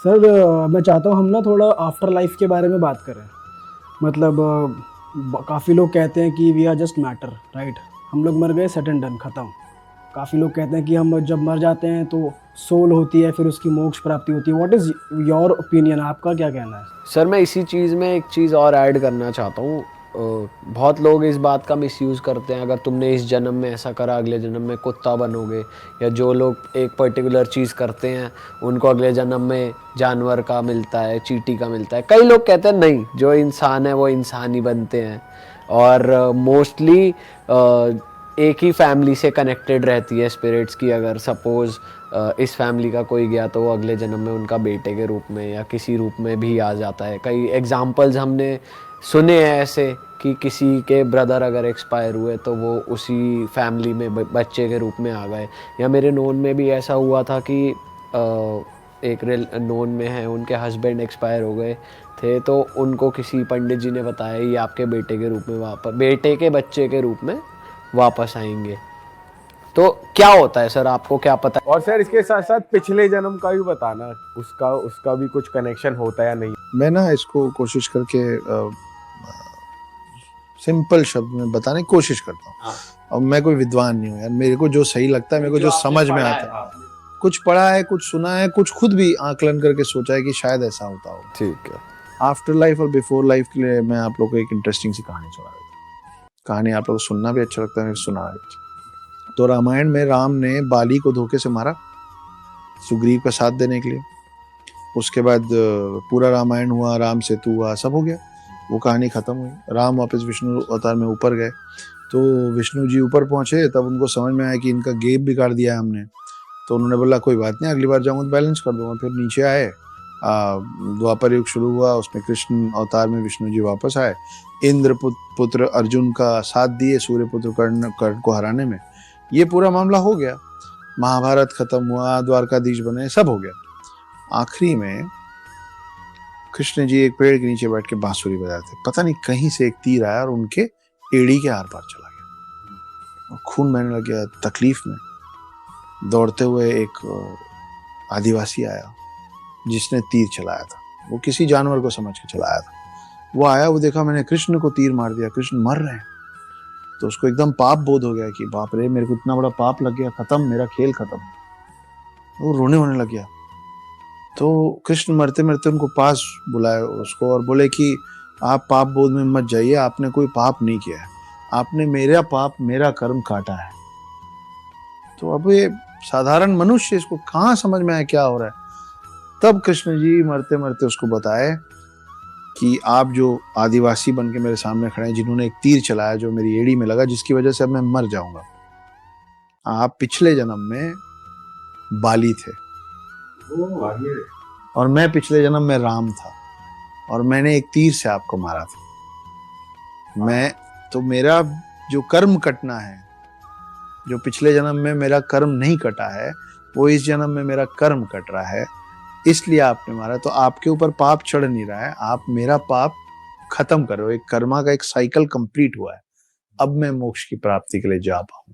Sir मैं चाहता हूँ हम ना थोड़ा आफ्टर लाइफ के बारे में बात करें। मतलब काफ़ी लोग कहते हैं कि we are just matter, right. हम लोग मर गए, सेट एंड डन, ख़त्म। काफ़ी लोग कहते हैं कि हम जब मर जाते हैं तो सोल होती है, फिर उसकी मोक्ष प्राप्ति होती है। व्हाट इज़ योर ओपिनियन, आपका क्या कहना है? सर मैं इसी चीज़ में एक चीज़ और ऐड करना चाहता हूँ। बहुत लोग इस बात का मिसयूज़ करते हैं, अगर तुमने इस जन्म में ऐसा करा अगले जन्म में कुत्ता बनोगे, या जो लोग एक पर्टिकुलर चीज़ करते हैं उनको अगले जन्म में जानवर का मिलता है, चींटी का मिलता है। कई लोग कहते हैं नहीं, जो इंसान है वो इंसान ही बनते हैं। और मोस्टली एक ही फैमिली से कनेक्टेड रहती है स्पिरिट्स की। अगर सपोज़ इस फैमिली का कोई गया तो वो अगले जन्म में उनका बेटे के रूप में या किसी रूप में भी आ जाता है। कई एग्जाम्पल्स हमने सुने हैं ऐसे कि किसी के ब्रदर अगर एक्सपायर हुए तो वो उसी फैमिली में बच्चे के रूप में आ गए। या मेरे नोन में भी ऐसा हुआ था कि एक नोन में है, उनके हस्बैंड एक्सपायर हो गए थे, तो उनको किसी पंडित जी ने बताया ये आपके बेटे के रूप में वापस, बेटे के बच्चे के रूप में वापस आएंगे। तो क्या होता है सर, आपको क्या पता है? और सर इसके साथ साथ पिछले जन्म का भी बताना, उसका उसका भी कुछ कनेक्शन होता है या नहीं? मैं ना इसको कोशिश करके सिंपल शब्द में बताने की कोशिश करता हूँ। हाँ। अब मैं कोई विद्वान नहीं हूँ यार, मेरे को जो सही लगता है, मेरे को जो समझ में आता है, कुछ पढ़ा है, कुछ सुना है, कुछ खुद भी आकलन करके सोचा है कि शायद ऐसा होता हो। ठीक है। आफ्टर लाइफ और बिफोर लाइफ के लिए मैं आप लोग को एक इंटरेस्टिंग सी कहानी सुना देता हूँ। कहानी आप लोग को सुनना भी अच्छा लगता है, सुना भी अच्छा। तो रामायण में राम ने बाली को धोखे से मारा सुग्रीव का साथ देने के लिए। उसके बाद पूरा रामायण हुआ, राम सेतु हुआ, सब हो गया, वो कहानी खत्म हुई। राम वापस विष्णु अवतार में ऊपर गए, तो विष्णु जी ऊपर पहुंचे, तब उनको समझ में आया कि इनका गेम बिगाड़ दिया है हमने। तो उन्होंने बोला कोई बात नहीं, अगली बार जाऊंगा तो बैलेंस कर दूंगा। फिर नीचे आए, द्वापर युग शुरू हुआ, उसमें कृष्ण अवतार में विष्णु जी वापस आए, इंद्र पुत्र अर्जुन का साथ दिए सूर्य पुत्र कर्ण को हराने में। ये पूरा मामला हो गया, महाभारत खत्म हुआ, द्वारकाधीश बने, सब हो गया। आखिरी में कृष्ण जी एक पेड़ के नीचे बैठ के बांसुरी बजा रहे थे, पता नहीं कहीं से एक तीर आया और उनके एड़ी के आर पार चला गया और खून बहने लग गया। तकलीफ में दौड़ते हुए एक आदिवासी आया जिसने तीर चलाया था, वो किसी जानवर को समझ के चलाया था। वो आया, वो देखा मैंने कृष्ण को तीर मार दिया, कृष्ण मर रहे हैं। तो उसको एकदम पाप बोध हो गया कि बाप रे, मेरे को इतना बड़ा पाप लग गया, खत्म, मेरा खेल खत्म। वो रोने होने लग गया। तो कृष्ण मरते मरते उनको पास बुलाए उसको और बोले कि आप पाप बोध में मत जाइए, आपने कोई पाप नहीं किया है, आपने मेरा पाप, मेरा कर्म काटा है। तो अब ये साधारण मनुष्य इसको कहाँ समझ में आया क्या हो रहा है। तब कृष्ण जी मरते मरते उसको बताए कि आप जो आदिवासी बन के मेरे सामने खड़े हैं, जिन्होंने एक तीर चलाया जो मेरी एड़ी में लगा, जिसकी वजह से अब मैं मर जाऊंगा, आप पिछले जन्म में बाली थे और मैं पिछले जन्म में राम था और मैंने एक तीर से आपको मारा था। मैं तो मेरा जो कर्म कटना है, जो पिछले जन्म में मेरा कर्म नहीं कटा है, वो इस जन्म में मेरा कर्म कट रहा है, इसलिए आपने मारा। तो आपके ऊपर पाप चढ़ नहीं रहा है, आप मेरा पाप खत्म करो। एक कर्मा का एक साइकिल कंप्लीट हुआ है, अब मैं मोक्ष की प्राप्ति के लिए जा पाऊं।